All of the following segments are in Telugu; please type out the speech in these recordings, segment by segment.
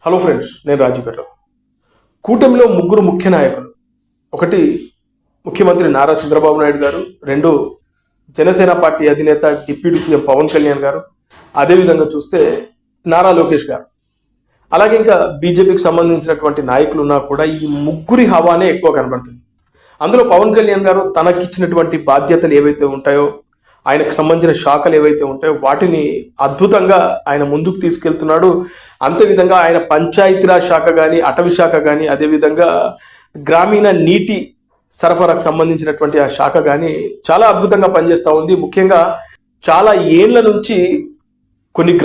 హలో ఫ్రెండ్స్, నేను రాజీవ్. కూటమిలో ముగ్గురు ముఖ్య నాయకులు. ఒకటి ముఖ్యమంత్రి నారా చంద్రబాబు నాయుడు గారు, రెండు జనసేన పార్టీ అధినేత డిప్యూటీ సీఎం పవన్ కళ్యాణ్ గారు, అదేవిధంగా చూస్తే నారా లోకేష్ గారు. అలాగే ఇంకా బీజేపీకి సంబంధించినటువంటి నాయకులు ఉన్నా కూడా ఈ ముగ్గురి హవానే ఎక్కువ కనబడుతుంది. అందులో పవన్ కళ్యాణ్ గారు తనకిచ్చినటువంటి బాధ్యతలు ఏవైతే ఉంటాయో, ఆయనకు సంబంధించిన శాఖలు ఏవైతే ఉంటాయో వాటిని అద్భుతంగా ఆయన ముందుకు తీసుకెళ్తున్నాడు. అంతేవిధంగా ఆయన పంచాయతీరాజ్ శాఖ కానీ, అటవీ శాఖ కానీ, అదేవిధంగా గ్రామీణ నీటి సరఫరాకు సంబంధించినటువంటి ఆ శాఖ కానీ చాలా అద్భుతంగా పనిచేస్తూ ఉంది. ముఖ్యంగా చాలా ఏళ్ల నుంచి కొన్ని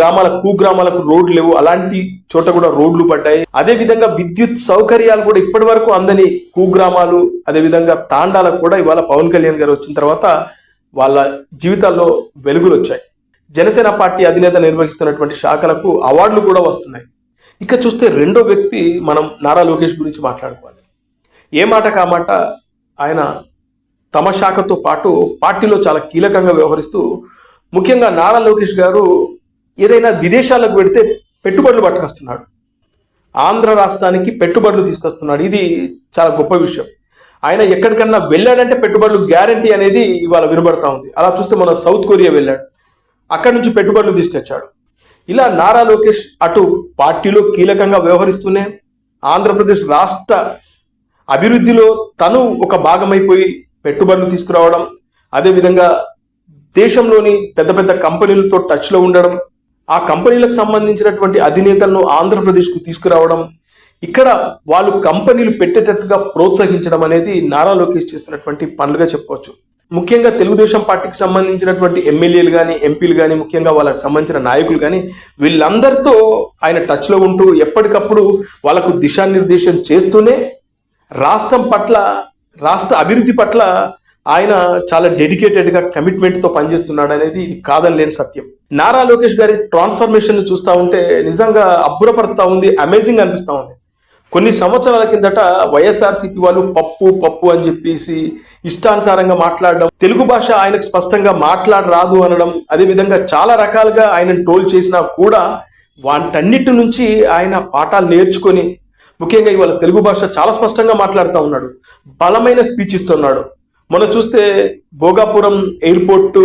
కుగ్రామాలకు రోడ్లు లేవు, అలాంటి చోట కూడా రోడ్లు పడ్డాయి. అదేవిధంగా విద్యుత్ సౌకర్యాలు కూడా ఇప్పటి వరకు అందని కుగ్రామాలు, అదేవిధంగా తాండాలకు కూడా ఇవాళ పవన్ కళ్యాణ్ గారు వచ్చిన తర్వాత వాళ్ళ జీవితాల్లో వెలుగులు వచ్చాయి. జనసేన పార్టీ అధినేత నిర్వహిస్తున్నటువంటి శాఖలకు అవార్డులు కూడా వస్తున్నాయి. ఇక చూస్తే రెండో వ్యక్తి మనం నారా లోకేష్ గురించి మాట్లాడుకోవాలి. ఏ మాట కామాట ఆయన తమ శాఖతో పాటు పార్టీలో చాలా కీలకంగా వ్యవహరిస్తూ, ముఖ్యంగా నారా లోకేష్ గారు ఏదైనా విదేశాలకు పెడితే పెట్టుబడులు పట్టుకొస్తున్నాడు. ఆంధ్ర రాష్ట్రానికి పెట్టుబడులు తీసుకొస్తున్నాడు. ఇది చాలా గొప్ప విషయం. ఆయన ఎక్కడికన్నా వెళ్ళాడంటే పెట్టుబడులు గ్యారంటీ అనేది ఇవాళ వినబడతా ఉంది. అలా చూస్తే మన సౌత్ కొరియా వెళ్ళాడు, అక్కడి నుంచి పెట్టుబడులు తీసుకొచ్చాడు. ఇలా నారా లోకేష్ అటు పార్టీలో కీలకంగా వ్యవహరిస్తూనే ఆంధ్రప్రదేశ్ రాష్ట్ర అభివృద్ధిలో తను ఒక భాగమైపోయి పెట్టుబడులు తీసుకురావడం, అదేవిధంగా దేశంలోని పెద్ద పెద్ద కంపెనీలతో టచ్లో ఉండడం, ఆ కంపెనీలకు సంబంధించినటువంటి అధినేతలను ఆంధ్రప్రదేశ్కు తీసుకురావడం, ఇక్కడ వాళ్ళు కంపెనీలు పెట్టేటట్టుగా ప్రోత్సహించడం అనేది నారా లోకేష్ చేస్తున్నటువంటి పనులుగా చెప్పవచ్చు. ముఖ్యంగా తెలుగుదేశం పార్టీకి సంబంధించినటువంటి ఎమ్మెల్యేలు కానీ, ఎంపీలు కానీ, ముఖ్యంగా వాళ్ళకి సంబంధించిన నాయకులు కానీ వీళ్ళందరితో ఆయన టచ్లో ఉంటూ ఎప్పటికప్పుడు వాళ్ళకు దిశానిర్దేశం చేస్తూనే రాష్ట్రం పట్ల, రాష్ట్ర అభివృద్ధి పట్ల ఆయన చాలా డెడికేటెడ్గా కమిట్మెంట్తో పనిచేస్తున్నాడు అనేది ఇది కాదని లేని సత్యం. నారా లోకేష్ గారి ట్రాన్స్ఫర్మేషన్ చూస్తూ ఉంటే నిజంగా అబ్బురపరుస్తూ ఉంది, అమేజింగ్ అనిపిస్తూ ఉంది. కొన్ని సంవత్సరాల కిందట వైఎస్ఆర్సీపీ వాళ్ళు పప్పు అని చెప్పేసి ఇష్టానుసారంగా మాట్లాడడం, తెలుగు భాష ఆయనకు స్పష్టంగా మాట్లాడరాదు అనడం, అదేవిధంగా చాలా రకాలుగా ఆయనను ట్రోల్ చేసినా కూడా వాటన్నిటి నుంచి ఆయన పాఠాలు నేర్చుకొని ముఖ్యంగా ఇవాళ తెలుగు భాష చాలా స్పష్టంగా మాట్లాడుతూ ఉన్నాడు, బలమైన స్పీచ్ ఇస్తున్నాడు. మొన్న చూస్తే భోగాపురం ఎయిర్పోర్ట్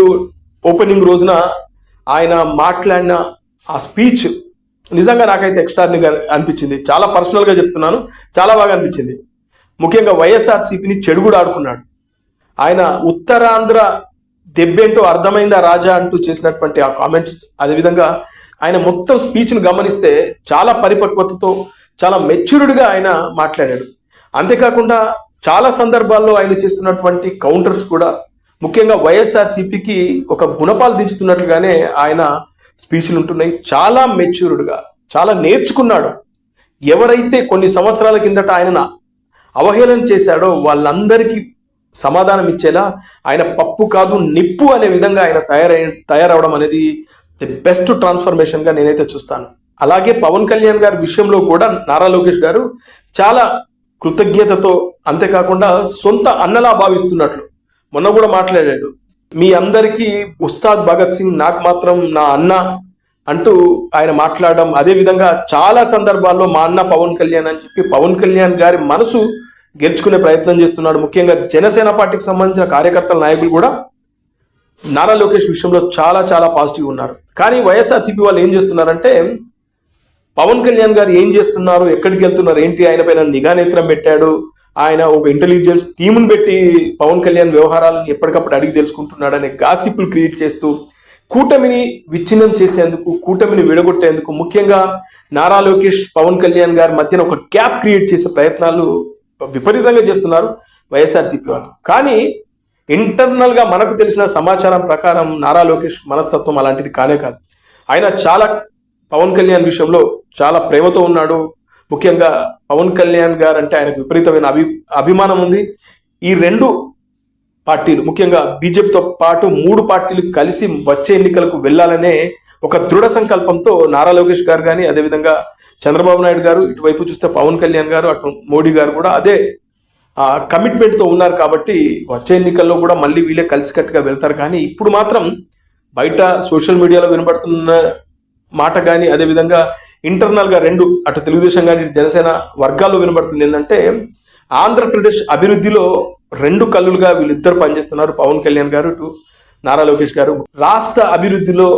ఓపెనింగ్ రోజున ఆయన మాట్లాడిన ఆ స్పీచ్ నిజంగా నాకైతే ఎక్స్ట్రాడినరీగా అనిపించింది. చాలా పర్సనల్గా చెప్తున్నాను, చాలా బాగా అనిపించింది. ముఖ్యంగా వైఎస్ఆర్సీపీని చెడు కూడా ఆడుకున్నాడు. ఆయన ఉత్తరాంధ్ర దెబ్బేంటో అర్థమైందా రాజా అంటూ చేసినటువంటి ఆ కామెంట్స్, అదేవిధంగా ఆయన మొత్తం స్పీచ్ను గమనిస్తే చాలా పరిపక్వతతో, చాలా మెచ్యూర్డ్గా ఆయన మాట్లాడాడు. అంతేకాకుండా చాలా సందర్భాల్లో ఆయన చేస్తున్నటువంటి కౌంటర్స్ కూడా ముఖ్యంగా వైఎస్ఆర్సీపీకి ఒక గుణపాలు దించుతున్నట్లుగానే ఆయన స్పీచ్లు ఉంటున్నాయి. చాలా మెచ్యూర్డ్గా, చాలా నేర్చుకున్నాడు. ఎవరైతే కొన్ని సంవత్సరాల కిందట ఆయన అవహేళన చేశాడో వాళ్ళందరికీ సమాధానం ఇచ్చేలా ఆయన పప్పు కాదు నిప్పు అనే విధంగా ఆయన తయారవడం అనేది ది బెస్ట్ ట్రాన్స్ఫర్మేషన్గా నేనైతే చూస్తాను. అలాగే పవన్ కళ్యాణ్ గారి విషయంలో కూడా నారా లోకేష్ గారు చాలా కృతజ్ఞతతో, అంతేకాకుండా సొంత అన్నలా భావిస్తున్నట్లు మొన్న కూడా మాట్లాడాడు. మీ అందరికీ ఉస్తాద్ భగత్ సింగ్, నాకు మాత్రం నా అన్న అంటూ ఆయన మాట్లాడడం, అదేవిధంగా చాలా సందర్భాల్లో మా అన్న పవన్ కళ్యాణ్ అని చెప్పి పవన్ కళ్యాణ్ గారి మనసు గెలుచుకునే ప్రయత్నం చేస్తున్నాడు. ముఖ్యంగా జనసేన పార్టీకి సంబంధించిన కార్యకర్తల నాయకులు కూడా నారా లోకేష్ విషయంలో చాలా చాలా పాజిటివ్ ఉన్నారు. కానీ వైఎస్ఆర్సీపీ వాళ్ళు ఏం చేస్తున్నారంటే, పవన్ కళ్యాణ్ గారు ఏం చేస్తున్నారు, ఎక్కడికి వెళ్తున్నారు, ఏంటి, ఆయన పైన నిఘా నేత్రం పెట్టాడు, ఆయన ఒక ఇంటెలిజెన్స్ టీమును పెట్టి పవన్ కళ్యాణ్ వ్యవహారాలను ఎప్పటికప్పుడు అడిగి తెలుసుకుంటున్నాడు అనే గాసిప్లు క్రియేట్ చేస్తూ కూటమిని విచ్ఛిన్నం చేసేందుకు, కూటమిని విడగొట్టేందుకు, ముఖ్యంగా నారా లోకేష్ పవన్ కళ్యాణ్ గారి మధ్యన ఒక గ్యాప్ క్రియేట్ చేసే ప్రయత్నాలు విపరీతంగా చేస్తున్నారు వైఎస్ఆర్సీపీ వాళ్ళు. కానీ ఇంటర్నల్గా మనకు తెలిసిన సమాచారం ప్రకారం నారా లోకేష్ మనస్తత్వం అలాంటిది కానే కాదు. ఆయన చాలా పవన్ కళ్యాణ్ విషయంలో చాలా ప్రేమతో ఉన్నాడు. ముఖ్యంగా పవన్ కళ్యాణ్ గారు అంటే ఆయనకు విపరీతమైన అభిమానం ఉంది. ఈ రెండు పార్టీలు, ముఖ్యంగా బీజేపీతో పాటు 3 పార్టీలు కలిసి వచ్చే ఎన్నికలకు వెళ్ళాలనే ఒక దృఢ సంకల్పంతో నారా లోకేష్ గారు కానీ, అదేవిధంగా చంద్రబాబు నాయుడు గారు, ఇటువైపు చూస్తే పవన్ కళ్యాణ్ గారు, అటు మోడీ గారు కూడా అదే కమిట్మెంట్తో ఉన్నారు. కాబట్టి వచ్చే ఎన్నికల్లో కూడా మళ్ళీ వీళ్ళే కలిసికట్టుగా వెళ్తారు. కానీ ఇప్పుడు మాత్రం బయట సోషల్ మీడియాలో వినబడుతున్న మాట కానీ, అదేవిధంగా ఇంటర్నల్గా రెండు అటు తెలుగుదేశం కానీ ఇటు జనసేన వర్గాల్లో వినబడుతుంది ఏంటంటే ఆంధ్రప్రదేశ్ అభివృద్ధిలో రెండు కళ్ళులుగా వీళ్ళిద్దరు పనిచేస్తున్నారు, పవన్ కళ్యాణ్ గారు ఇటు నారా లోకేష్ గారు. రాష్ట్ర అభివృద్ధిలో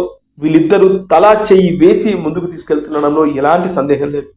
వీళ్ళిద్దరూ తలా చెయ్యి వేసి ముందుకు తీసుకెళ్తుండడంలో ఎలాంటి సందేహం లేదు.